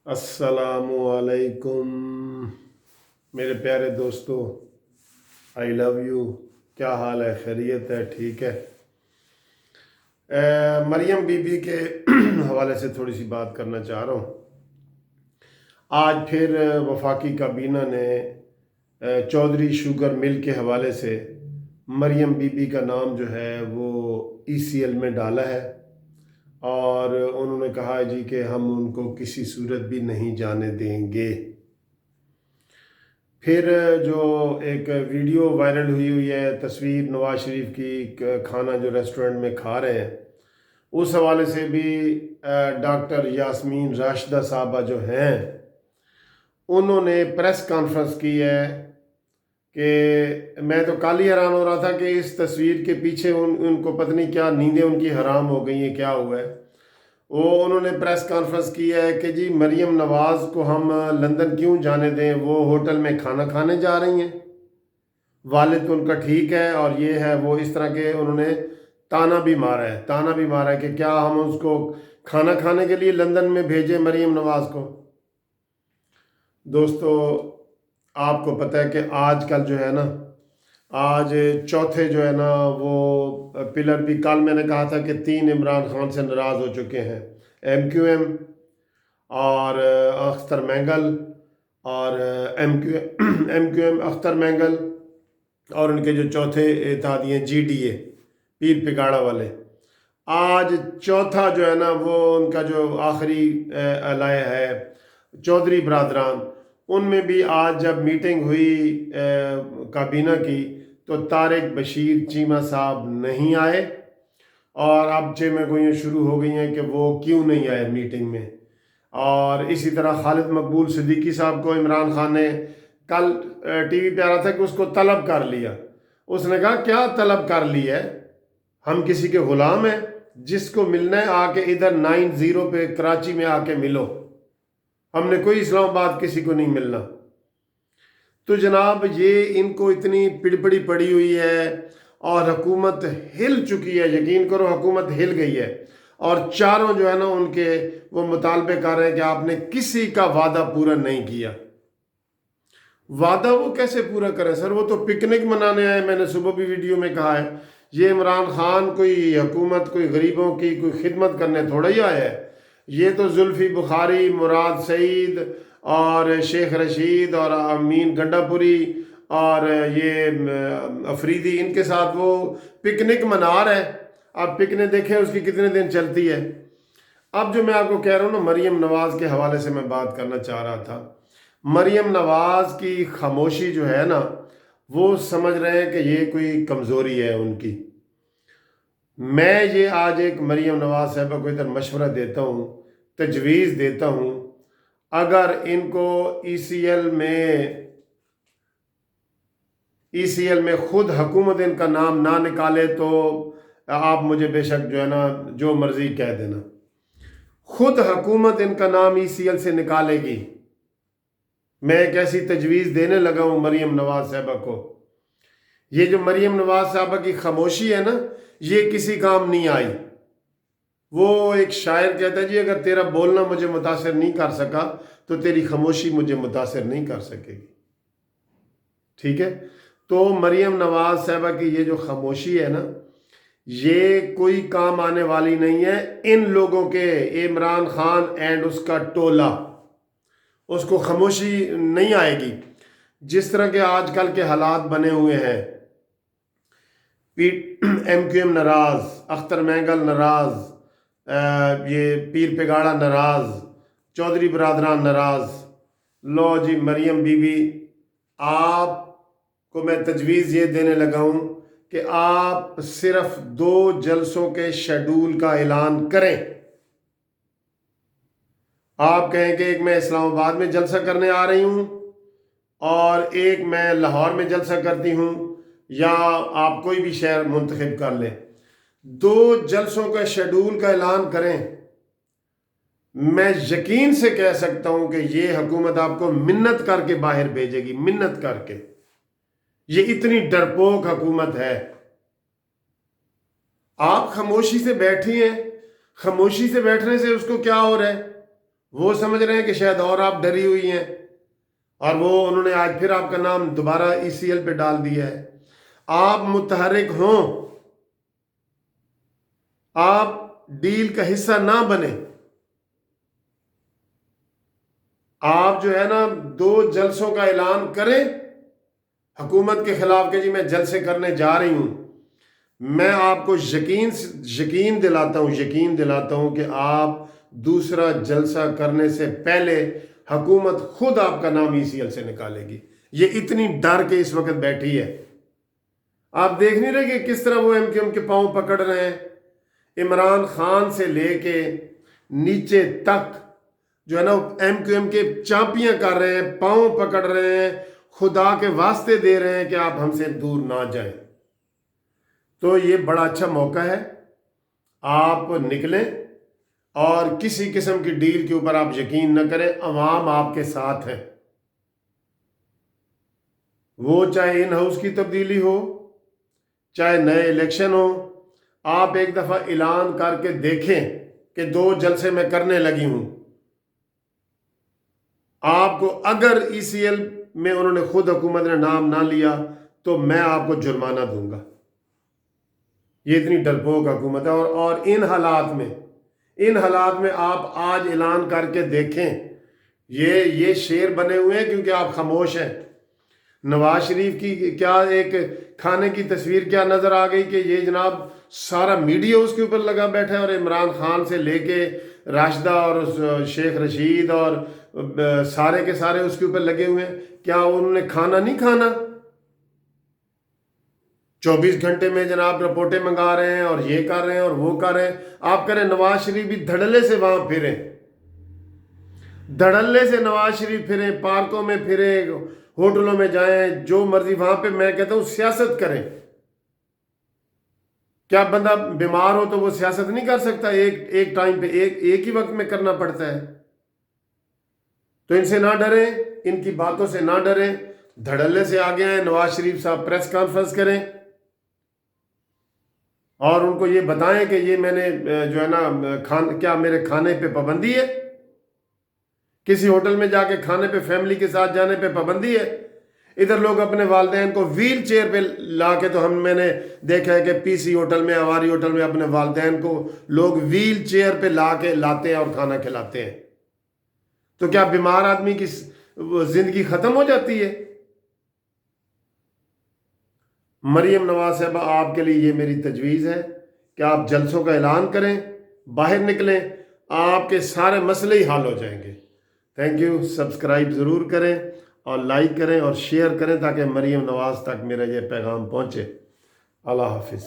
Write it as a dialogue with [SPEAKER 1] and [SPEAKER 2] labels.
[SPEAKER 1] अस्सलामुअलैकुम मेरे प्यारे दोस्तों, आई लव यू। क्या हाल है? खैरियत है? ठीक है। मरियम बीबी के हवाले से थोड़ी सी बात करना चाह रहा हूँ। आज फिर वफाकी काबीना ने चौधरी शुगर मिल के हवाले से मरियम बीबी का नाम जो है वो ECL में डाला है और उन्होंने कहा है जी कि हम उनको किसी सूरत भी नहीं जाने देंगे। फिर जो एक वीडियो वायरल हुई है, तस्वीर नवाज शरीफ की खाना जो रेस्टोरेंट में खा रहे हैं, उस हवाले से भी डॉक्टर यास्मीन राशिदा साहबा जो हैं उन्होंने प्रेस कॉन्फ्रेंस की है कि मैं तो कल ही हैरान हो रहा था कि इस तस्वीर के पीछे उनको पता नहीं क्या नींदें उनकी हराम हो गई हैं, क्या हुआ है। वो उन्होंने प्रेस कॉन्फ्रेंस की है कि जी मरियम नवाज़ को हम लंदन क्यों जाने दें, वो होटल में खाना खाने जा रही हैं, वालिद तो उनका ठीक है और ये है वो, इस तरह के उन्होंने ताना भी मारा है कि क्या हम उसको खाना खाने के लिए लंदन में भेजें मरियम नवाज़ को। दोस्तों, आपको पता है कि आजकल जो है ना, आज चौथे जो है ना वो पिलर भी, कल मैंने कहा था कि 3 इमरान खान से नाराज़ हो चुके हैं, MQM और अख्तर मैंगल और MQM अख्तर मैंगल और उनके जो चौथे इत्तेहादी हैं GDA पीर पिगाड़ा वाले। आज चौथा जो है ना वो उनका जो आखिरी अलाय है चौधरी बरादरान, उनमें भी आज जब मीटिंग हुई काबीना की तो तारिक बशीर चीमा साहब नहीं आए और अब चेमें गोइयाँ शुरू हो गई हैं कि वो क्यों नहीं आए मीटिंग में। और इसी तरह खालिद मकबूल सिद्दीकी साहब को इमरान खान ने कल TV पे आ रहा था कि उसको तलब कर लिया। उसने कहा क्या तलब कर ली है, हम किसी के ग़ुलाम हैं? जिसको मिलना है आके इधर 90 पे कराची में आके मिलो, हमने कोई इस्लामाबाद किसी को नहीं मिलना। तो जनाब ये इनको इतनी पिड़पड़ी पड़ी हुई है और हुकूमत हिल चुकी है, यकीन करो हुकूमत हिल गई है और चारों जो है ना उनके वो मुतालबे कर रहे हैं कि आपने किसी का वादा पूरा नहीं किया। वादा वो कैसे पूरा करें सर, वो तो पिकनिक मनाने आए। मैंने सुबह भी वीडियो में कहा है, ये इमरान खान कोई हुकूमत, कोई गरीबों की कोई खिदमत करने थोड़ा ही आया है। ये तो जुल्फी बुखारी, मुराद सईद और शेख रशीद और अमीन गंडापुरी और ये अफरीदी, इनके साथ वो पिकनिक मना रहे हैं। अब पिकनिक देखें उसकी कितने दिन चलती है। अब जो मैं आपको कह रहा हूँ ना, मरियम नवाज़ के हवाले से मैं बात करना चाह रहा था। मरियम नवाज़ की खामोशी जो है ना, वो समझ रहे हैं कि ये कोई कमज़ोरी है उनकी। मैं ये आज एक मरियम नवाज़ साहबा को इधर मशवरा देता हूँ, तजवीज़ देता हूँ, अगर इनको ECL में खुद हुकूमत इनका नाम ना निकाले तो आप मुझे बेशक जो है ना जो मर्ज़ी कह देना, खुद हुकूमत इनका नाम ECL से निकालेगी। मैं एक ऐसी तजवीज़ देने लगा हूँ मरियम नवाज़ साहबा को। ये जो मरियम नवाज़ साहबा की खामोशी है ना, ये किसी काम नहीं आई। वो एक शायर कहता है जी, अगर तेरा बोलना मुझे मुतासिर नहीं कर सका तो तेरी खामोशी मुझे मुतासिर नहीं कर सकेगी। ठीक है, तो मरियम नवाज़ साहबा की ये जो खामोशी है ना, ये कोई काम आने वाली नहीं है। इन लोगों के, इमरान खान एंड उसका टोला, उसको खामोशी नहीं आएगी। जिस तरह के आजकल के हालात बने हुए हैं, MQM नाराज़, अख्तर मैंगल नाराज़, ये पीर पिगाड़ा नाराज़, चौधरी बरादरान नाराज़। लो जी मरियम बीबी, आपको मैं तजवीज़ ये देने लगा हूँ कि आप सिर्फ 2 जलसों के शेड्यूल का ऐलान करें। आप कहें कि एक मैं इस्लामाबाद में जलसा करने आ रही हूँ और एक मैं लाहौर में जलसा करती हूँ, या आप कोई भी शहर मुंतखब कर लें। 2 जलसों का शेड्यूल का ऐलान करें। मैं यकीन से कह सकता हूँ कि ये हुकूमत आपको मिन्नत करके बाहर भेजेगी, मिन्नत करके। ये इतनी डरपोक हुकूमत है। आप खामोशी से बैठी हैं, खामोशी से बैठने से उसको क्या हो रहा है? وہ سمجھ رہے ہیں کہ شاید اور آپ ڈری ہوئی ہیں، اور وہ انہوں نے آج پھر آپ کا نام دوبارہ ECL پہ ڈال دیا ہے۔ آپ متحرک ہوں، آپ ڈیل کا حصہ نہ بنے۔ آپ جو ہے نا 2 جلسوں کا اعلان کریں حکومت کے خلاف کہ جی میں جلسے کرنے جا رہی ہوں۔ میں آپ کو یقین دلاتا ہوں کہ آپ دوسرا جلسہ کرنے سے پہلے حکومت خود آپ کا نام ECL سے نکالے گی۔ یہ اتنی ڈر کے اس وقت بیٹھی ہے۔ آپ دیکھ نہیں رہے کہ کس طرح وہ MQM کے پاؤں پکڑ رہے ہیں، عمران خان سے لے کے نیچے تک جو ہے نا MQM کے چاپیاں کر رہے ہیں، پاؤں پکڑ رہے ہیں، خدا کے واسطے دے رہے ہیں کہ آپ ہم سے دور نہ جائیں۔ تو یہ بڑا اچھا موقع ہے، آپ نکلیں اور کسی قسم کی ڈیل کے اوپر آپ یقین نہ کریں۔ عوام آپ کے ساتھ ہے، وہ چاہے ان ہاؤس کی تبدیلی ہو، چاہے نئے الیکشن ہو۔ آپ ایک دفعہ اعلان کر کے دیکھیں کہ 2 جلسے میں کرنے لگی ہوں۔ آپ کو اگر ECL میں انہوں نے خود حکومت نے نام نہ لیا تو میں آپ کو جرمانہ دوں گا۔ یہ اتنی ڈرپوک حکومت ہے، اور ان حالات میں آپ آج اعلان کر کے دیکھیں۔ یہ شیر بنے ہوئے ہیں کیونکہ آپ خاموش ہیں۔ نواز شریف کی کیا ایک کھانے کی تصویر کیا نظر آ گئی کہ یہ جناب سارا میڈیا اس کے اوپر لگا بیٹھا ہے، اور عمران خان سے لے کے راشدہ اور شیخ رشید اور سارے کے سارے اس کے اوپر لگے ہوئے ہیں۔ کیا انہوں نے کھانا نہیں کھانا؟ 24 گھنٹے میں جناب رپورٹیں منگا رہے ہیں اور یہ کر رہے ہیں اور وہ کر رہے ہیں۔ آپ کریں نواز شریف بھی دھڑلے سے وہاں پھریں، دھڑلے سے نواز شریف پھریں، پارکوں میں پھریں، ہوٹلوں میں جائیں، جو مرضی وہاں پہ میں کہتا ہوں سیاست کریں۔ کیا بندہ بیمار ہو تو وہ سیاست نہیں کر سکتا؟ ایک ٹائم پہ ایک ہی وقت میں کرنا پڑتا ہے۔ تو ان سے نہ ڈریں، ان کی باتوں سے نہ ڈریں، دھڑلے سے آگے آئیں۔ نواز شریف صاحب پریس کانفرنس کریں اور ان کو یہ بتائیں کہ یہ میں نے جو ہے نا کیا میرے کھانے پہ پابندی ہے؟ کسی ہوٹل میں جا کے کھانے پہ فیملی کے ساتھ جانے پہ پابندی ہے؟ ادھر لوگ اپنے والدین کو ویل چیئر پہ لا کے، تو میں نے دیکھا ہے کہ PC ہوٹل میں، آواری ہوٹل میں اپنے والدین کو لوگ ویل چیئر پہ لا کے لاتے ہیں اور کھانا کھلاتے ہیں۔ تو کیا بیمار آدمی کی زندگی ختم ہو جاتی ہے؟ مریم نواز صاحبہ، آپ کے لیے یہ میری تجویز ہے کہ آپ جلسوں کا اعلان کریں، باہر نکلیں، آپ کے سارے مسئلے ہی حل ہو جائیں گے۔ Thank you. سبسکرائب ضرور کریں اور لائک کریں اور شیئر کریں تاکہ مریم نواز تک میرا یہ پیغام پہنچے۔ اللہ حافظ۔